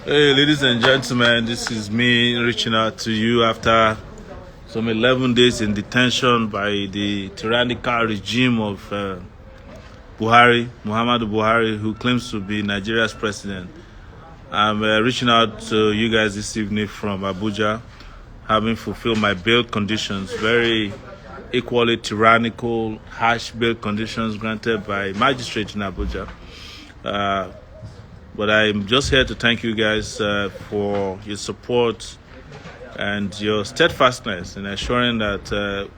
Hey, ladies and gentlemen, this is me reaching out to you after some 11 days in detention by the tyrannical regime of Buhari, Muhammadu Buhari, who claims to be Nigeria's president. I'm reaching out to you guys this evening from Abuja, having fulfilled my bail conditions, very equally tyrannical, harsh bail conditions granted by magistrate in Abuja. But I'm just here to thank you guys for your support and your steadfastness in assuring that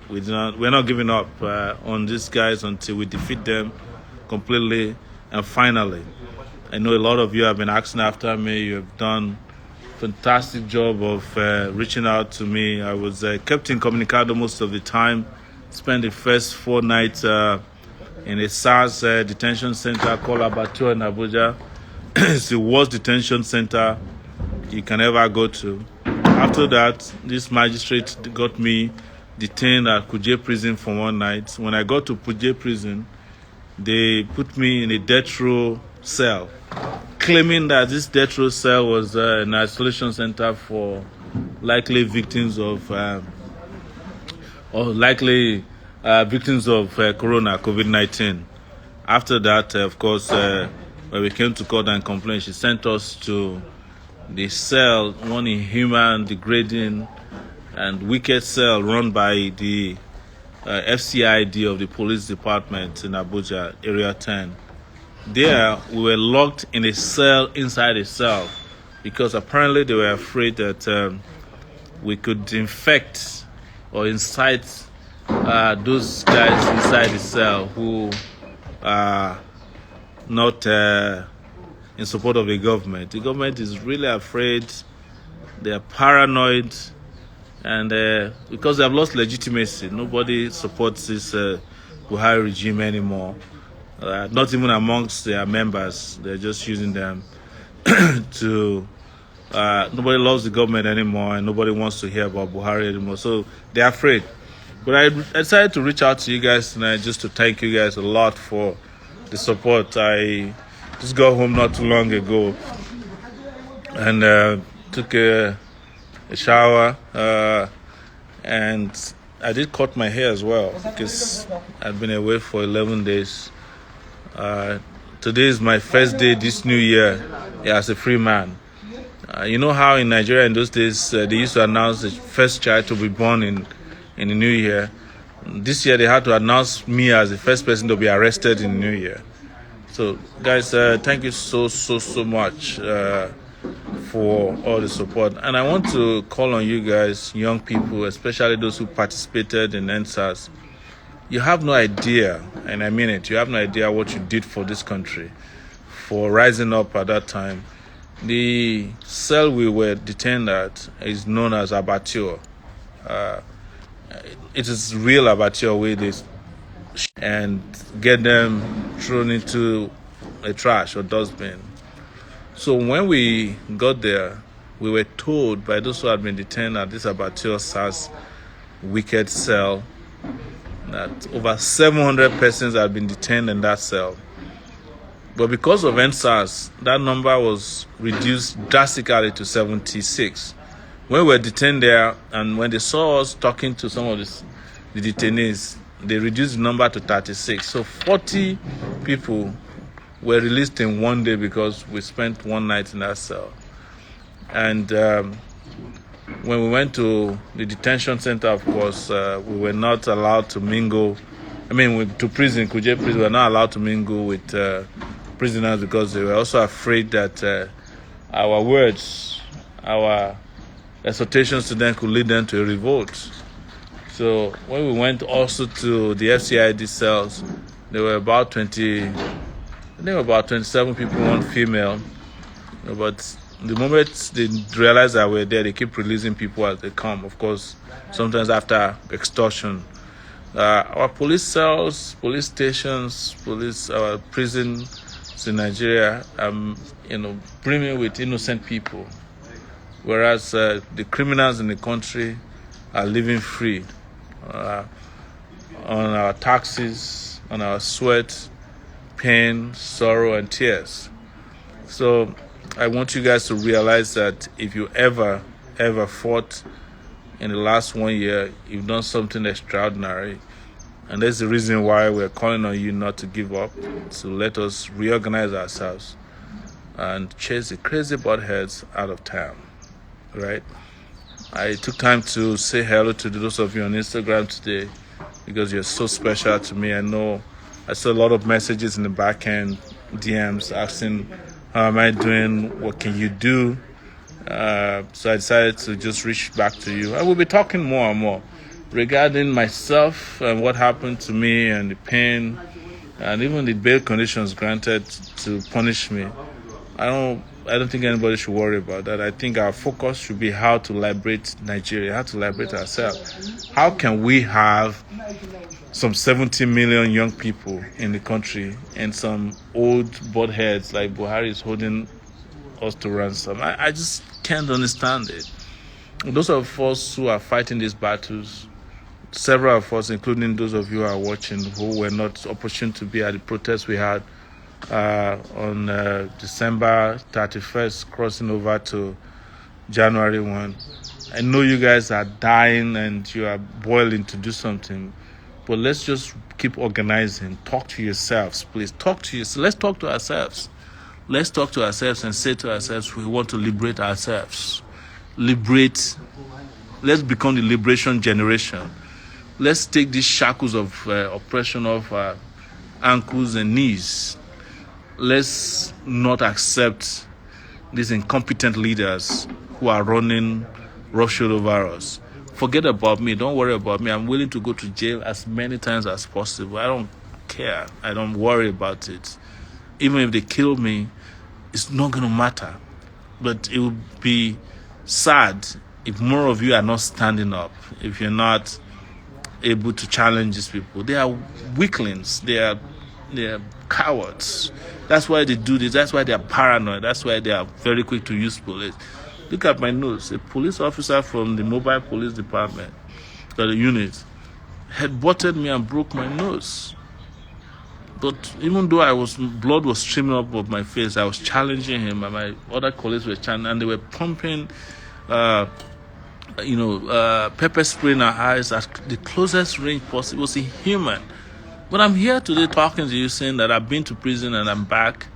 we're not giving up on these guys until we defeat them completely and finally. I know a lot of you have been asking after me. You have done a fantastic job of reaching out to me. I was kept incommunicado most of the time. Spent the first 4 nights in a SARS detention center called Abattoir in Abuja. It's the worst detention center you can ever go to. After that, this magistrate got me detained at Kuje prison for 1 night. When I got to Kuje prison, they put me in a death row cell, claiming that this death row cell was an isolation center for likely victims of corona, COVID-19. After that, of course, when we came to court and complained, she sent us to the cell, one inhuman, degrading, and wicked cell run by the FCID of the police department in Abuja, Area 10. There, we were locked in a cell inside a cell because apparently they were afraid that we could infect or incite those guys inside the cell who are not in support of the government. The government is really afraid. They are paranoid, and because they have lost legitimacy, nobody supports this Buhari regime anymore. Not even amongst their members. They're just using them to. Nobody loves the government anymore, and nobody wants to hear about Buhari anymore. So they're afraid. But I decided to reach out to you guys tonight just to thank you guys a lot for the support. I just got home not too long ago and took a shower and I did cut my hair as well because I've been away for 11 days. Today is my first day this new year as a free man. You know how in Nigeria in those days they used to announce the first child to be born in the new year. This year they had to announce me as the first person to be arrested in the new year. So guys, thank you so much for all the support. And I want to call on you guys, young people, especially those who participated in NSAS. You have no idea, and I mean it, you have no idea what you did for this country, for rising up at that time. The cell we were detained at is known as Abattoir. It is real Abattoir where they and get them thrown into a trash or dustbin. So when we got there, we were told by those who had been detained at this Abattoir SARS wicked cell that over 700 persons had been detained in that cell. But because of NSAS, that number was reduced drastically to 76. When we were detained there, and when they saw us talking to some of the detainees, they reduced the number to 36. So 40 people were released in 1 day because we spent 1 night in that cell. And when we went to the detention center, of course, we were not allowed to mingle. To prison, Kuje prison, we were not allowed to mingle with prisoners because they were also afraid that our words, our exhortations to them could lead them to a revolt. So when we went also to the FCID cells, there were about 27 people, 1 female. But the moment they realize that we're there, they keep releasing people as they come. Of course, sometimes after extortion. Our police cells, police stations, our prisons in Nigeria, brimming with innocent people, whereas the criminals in the country are living free on our taxes, on our sweat, pain, sorrow, and tears. So I want you guys to realize that if you ever fought in the last 1 year, you've done something extraordinary. And that's the reason why we're calling on you not to give up. So let us reorganize ourselves and chase the crazy buttheads out of town, right? I took time to say hello to those of you on Instagram today because you're so special to me. I know I saw a lot of messages in the back end, DMs asking, how am I doing? What can you do? So I decided to just reach back to you. I will be talking more and more regarding myself and what happened to me and the pain and even the bail conditions granted to punish me. I don't think anybody should worry about that. I think our focus should be how to liberate Nigeria, how to liberate ourselves. How can we have some 70 million young people in the country and some old buttheads like Buhari is holding us to ransom? I just can't understand it. Those of us who are fighting these battles, several of us, including those of you who are watching, who were not opportune to be at the protest we had on December 31st, crossing over to January 1. I know you guys are dying and you are boiling to do something, but let's just keep organizing. Talk to yourselves, please. Talk to yourselves. Let's talk to ourselves. Let's talk to ourselves and say to ourselves, we want to liberate ourselves. Let's become the liberation generation. Let's take these shackles of oppression off our ankles and knees. Let's not accept these incompetent leaders who are running roughshod over us. Forget about me. Don't worry about me. I'm willing to go to jail as many times as possible. I don't care. I don't worry about it. Even if they kill me, it's not going to matter. But it would be sad if more of you are not standing up, if you're not able to challenge these people. They are weaklings. They are cowards. That's why they do this. That's why they are paranoid. That's why they are very quick to use police. Look at my notes. A police officer from the mobile police department, the unit, had butted me and broke my nose. But even though blood was streaming up of my face, I was challenging him, and my other colleagues were challenging, and they were pumping, pepper spray in our eyes at the closest range possible. It was inhuman. But I'm here today talking to you, saying that I've been to prison and I'm back,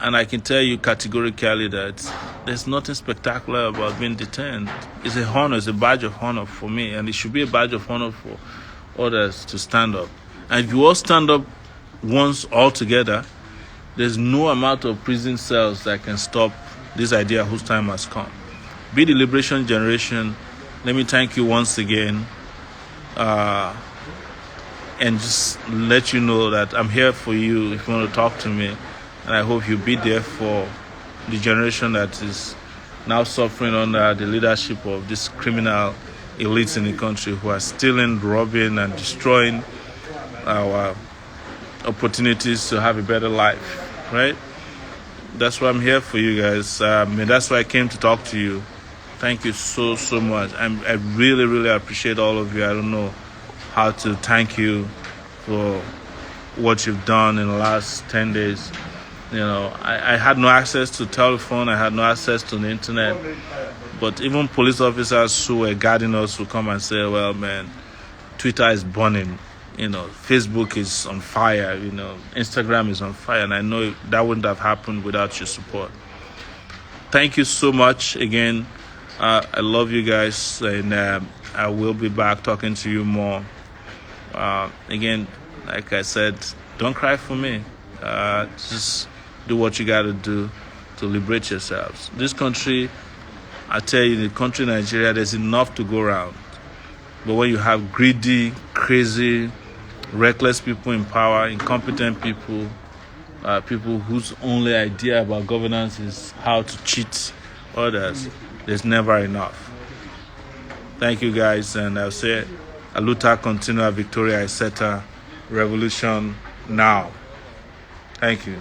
and I can tell you categorically that there's nothing spectacular about being detained. It's a honor, it's a badge of honor for me, and it should be a badge of honor for others to stand up. And if you all stand up once all together, there's no amount of prison cells that can stop this idea whose time has come. Be the liberation generation. Let me thank you once again. And just let you know that I'm here for you if you want to talk to me. And I hope you'll be there for the generation that is now suffering under the leadership of these criminal elites in the country who are stealing, robbing, and destroying our opportunities to have a better life, right? That's why I'm here for you guys. And that's why I came to talk to you. Thank you so much. I really, really appreciate all of you. I don't know how to thank you for what you've done in the last 10 days. You know, I had no access to telephone. I had no access to the internet. But even police officers who were guarding us would come and say, well, man, Twitter is burning. You know, Facebook is on fire. You know, Instagram is on fire. And I know that wouldn't have happened without your support. Thank you so much again. I love you guys. And I will be back talking to you more. Again, like I said, don't cry for me. Just do what you got to do to liberate yourselves. This country, I tell you, the country Nigeria, there's enough to go around. But when you have greedy, crazy, reckless people in power, incompetent people, people whose only idea about governance is how to cheat others, there's never enough. Thank you guys, and I'll say, Aluta continua Victoria Iseta, revolution now. Thank you.